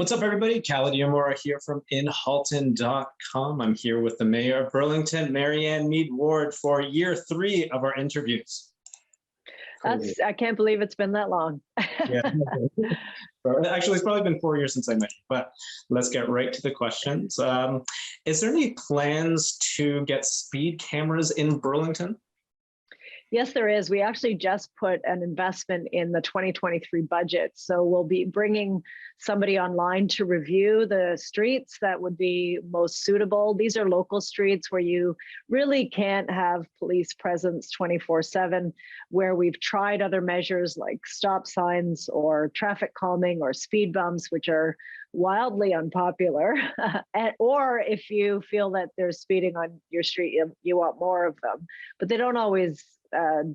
What's up, everybody? Cal Diamora here from inhalton.com. I'm here with the mayor of Burlington, Marianne Meed Ward, for year 3 of our interviews. I can't believe it's been that long. Yeah. Actually, it's probably been 4 years since I met you, but let's get right to the questions. Is there any plans to get speed cameras in Burlington? Yes, there is. We actually just put an investment in the 2023 budget. So we'll be bringing somebody online to review the streets that would be most suitable. These are local streets where you really can't have police presence 24/7, where we've tried other measures like stop signs or traffic calming or speed bumps, which are wildly unpopular. Or if you feel that there's speeding on your street, you want more of them, but they don't always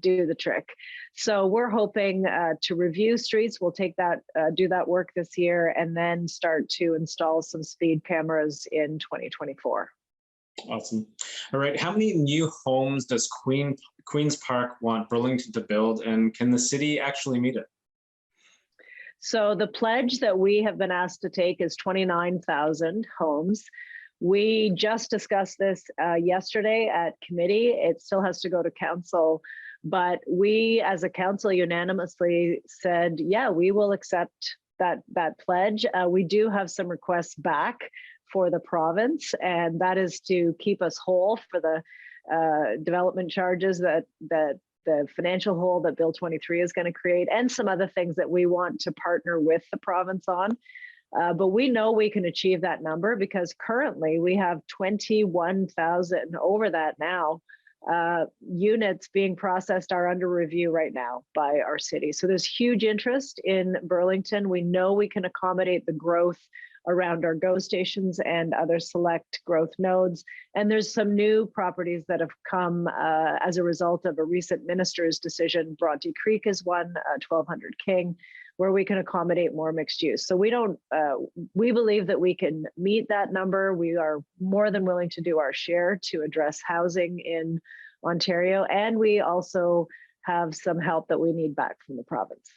do the trick. So we're hoping to review streets. We'll do that work this year, and then start to install some speed cameras in 2024. Awesome. All right. How many new homes does Queen's Park want Burlington to build, and can the city actually meet it? So the pledge that we have been asked to take is 29,000 homes. We just discussed this yesterday at committee. It still has to go to council, but we as a council unanimously said, yeah, we will accept that pledge. We do have some requests back for the province, and that is to keep us whole for the development charges that the financial hole that Bill 23 is going to create, and some other things that we want to partner with the province on. But we know we can achieve that number because currently we have 21,000 over that now. Units being processed are under review right now by our city. So there's huge interest in Burlington. We know we can accommodate the growth around our GO stations and other select growth nodes. And there's some new properties that have come as a result of a recent minister's decision. Bronte Creek is one, 1200 King, where we can accommodate more mixed use. So we believe that we can meet that number. We are more than willing to do our share to address housing in Ontario. And we also have some help that we need back from the province.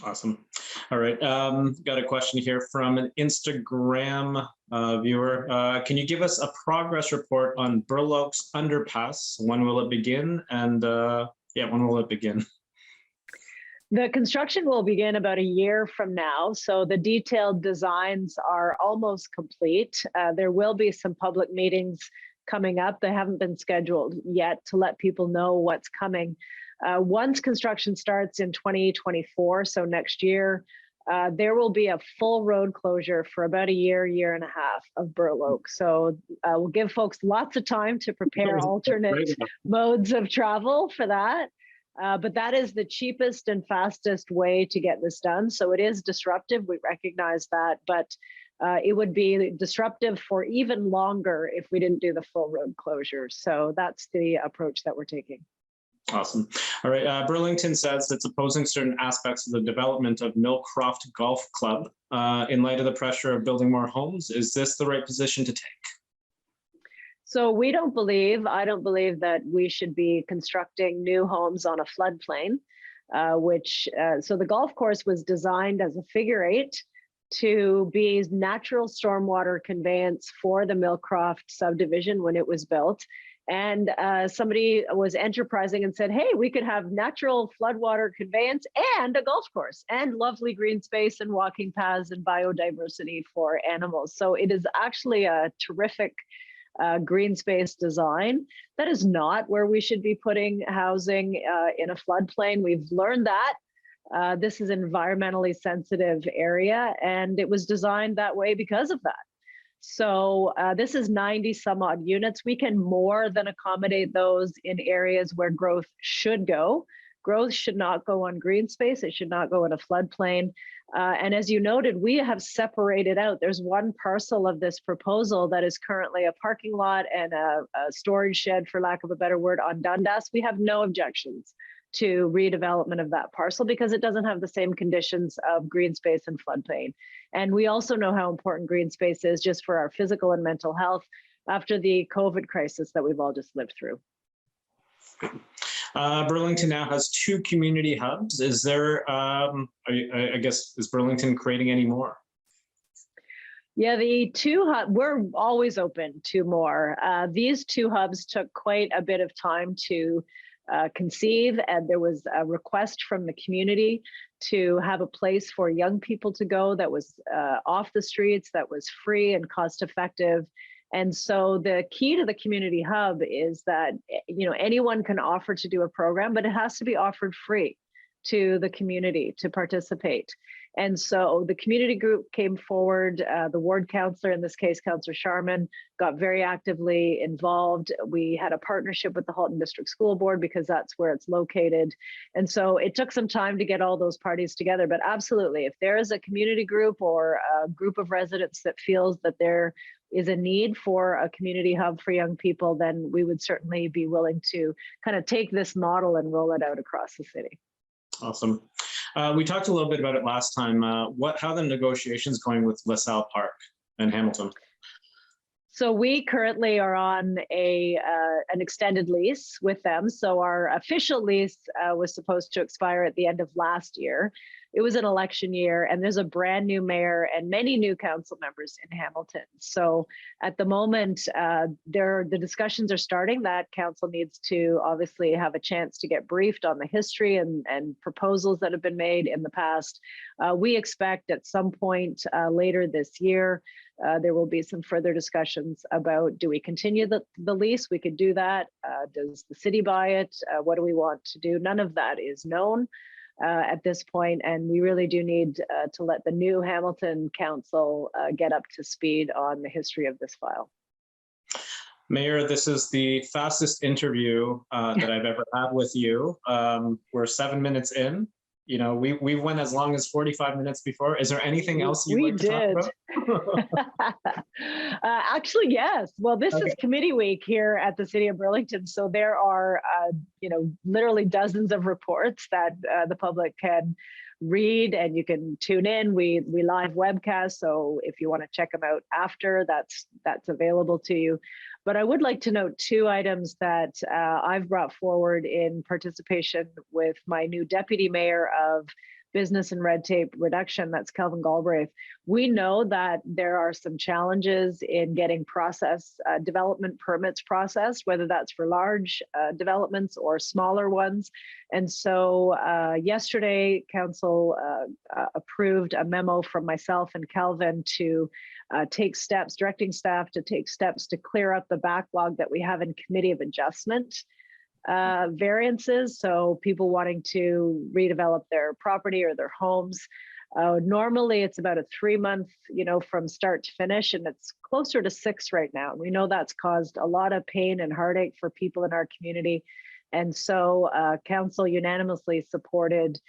Awesome. All right. Got a question here from an Instagram viewer. Can you give us a progress report on Burloak's underpass? When will it begin? And when will it begin? The construction will begin about a year from now. So the detailed designs are almost complete. There will be some public meetings coming up. They haven't been scheduled yet to let people know what's coming. Once construction starts in 2024, so next year, there will be a full road closure for about a year and a half of Burloak. So we'll give folks lots of time to prepare alternate modes of travel for that. But that is the cheapest and fastest way to get this done. So it is disruptive, we recognize that, but it would be disruptive for even longer if we didn't do the full road closure. So that's the approach that we're taking. Awesome. All right. Burlington says it's opposing certain aspects of the development of Millcroft Golf Club in light of the pressure of building more homes. Is this the right position to take? So I don't believe that we should be constructing new homes on a floodplain, so the golf course was designed as a figure 8 to be natural stormwater conveyance for the Millcroft subdivision when it was built. And somebody was enterprising and said, hey, we could have natural floodwater conveyance and a golf course and lovely green space and walking paths and biodiversity for animals. So it is actually a terrific green space design. That is not where we should be putting housing in a floodplain. We've learned that. This is an environmentally sensitive area, and it was designed that way because of that. So this is 90 some odd units. We can more than accommodate those in areas where growth should go. Growth should not go on green space. It should not go in a floodplain. And as you noted, we have separated out. There's one parcel of this proposal that is currently a parking lot and a storage shed, for lack of a better word, on Dundas. We have no objections to redevelopment of that parcel because it doesn't have the same conditions of green space and floodplain. And we also know how important green space is just for our physical and mental health after the COVID crisis that we've all just lived through. Burlington now has 2 community hubs. Is there, I guess, is Burlington creating any more? Yeah, the two hubs, we're always open to more. These two hubs took quite a bit of time to conceive, and there was a request from the community to have a place for young people to go that was off the streets, that was free and cost effective. And so the key to the community hub is that, you know, anyone can offer to do a program, but it has to be offered free to the community to participate. And so the community group came forward, the ward councillor, in this case, Councillor Sharman, got very actively involved. We had a partnership with the Halton District School Board because that's where it's located. And so it took some time to get all those parties together, but absolutely, if there is a community group or a group of residents that feels that there is a need for a community hub for young people, then we would certainly be willing to kind of take this model and roll it out across the city. Awesome. We talked a little bit about it last time. How the negotiations going with LaSalle Park and Hamilton? So we currently are on an extended lease with them. So our official lease was supposed to expire at the end of last year. It was an election year, and there's a brand new mayor and many new council members in Hamilton. So at the moment, the discussions are starting. That council needs to obviously have a chance to get briefed on the history and proposals that have been made in the past. We expect at some point later this year, there will be some further discussions about, do we continue the lease? We could do that. Does the city buy it? What do we want to do? None of that is known at this point, and we really do need to let the new Hamilton Council get up to speed on the history of this file. Mayor, this is the fastest interview that I've ever had with you. We're 7 minutes in. You know, we went as long as 45 minutes before. Is there anything else you'd like to talk about? Actually, yes. Well, this is committee week here at the City of Burlington. So there are, you know, literally dozens of reports that the public can read, and you can tune in. We live webcast, so if you want to check them out after, that's available to you. But I would like to note two items that I've brought forward in participation with my new deputy mayor of Business and Red Tape Reduction, that's Kelvin Galbraith. We know that there are some challenges in getting development permits processed, whether that's for large developments or smaller ones. And so yesterday, council approved a memo from myself and Kelvin to take steps, directing staff to take steps to clear up the backlog that we have in Committee of Adjustment variances. So people wanting to redevelop their property or their homes. Normally it's about a 3-month, you know, from start to finish, and it's closer to 6 right now. We know that's caused a lot of pain and heartache for people in our community. And so council unanimously supported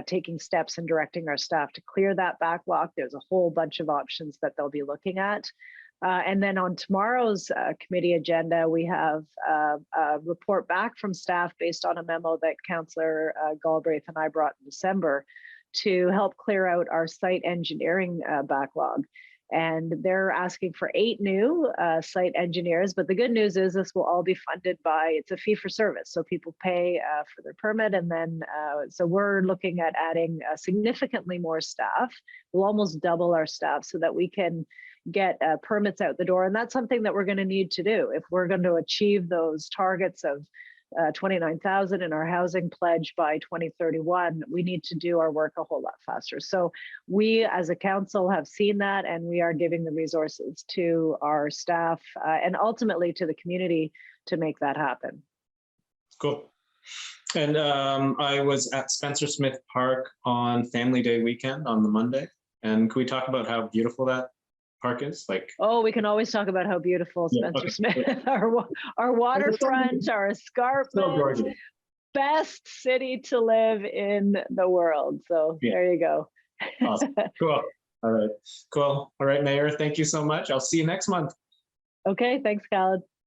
taking steps and directing our staff to clear that backlog. There's a whole bunch of options that they'll be looking at. And then on tomorrow's committee agenda, we have a report back from staff based on a memo that Councillor Galbraith and I brought in December to help clear out our site engineering backlog. And they're asking for 8 new site engineers, but the good news is this will all be funded by, it's a fee for service. So people pay for their permit, and then, so we're looking at adding significantly more staff. We'll almost double our staff so that we can get permits out the door. And that's something that we're going to need to do if we're going to achieve those targets of 29,000 in our housing pledge by 2031. We need to do our work a whole lot faster. So we as a council have seen that, and we are giving the resources to our staff and ultimately to the community to make that happen. Cool. And I was at Spencer Smith Park on Family Day weekend on the Monday. And can we talk about how beautiful that park is? Like, oh, we can always talk about how beautiful Spencer Smith, our waterfront, our escarpment, so best city to live in the world. So there you go. Awesome. Cool. All right. Cool. All right, Mayor, thank you so much. I'll see you next month. Okay. Thanks, Khaled.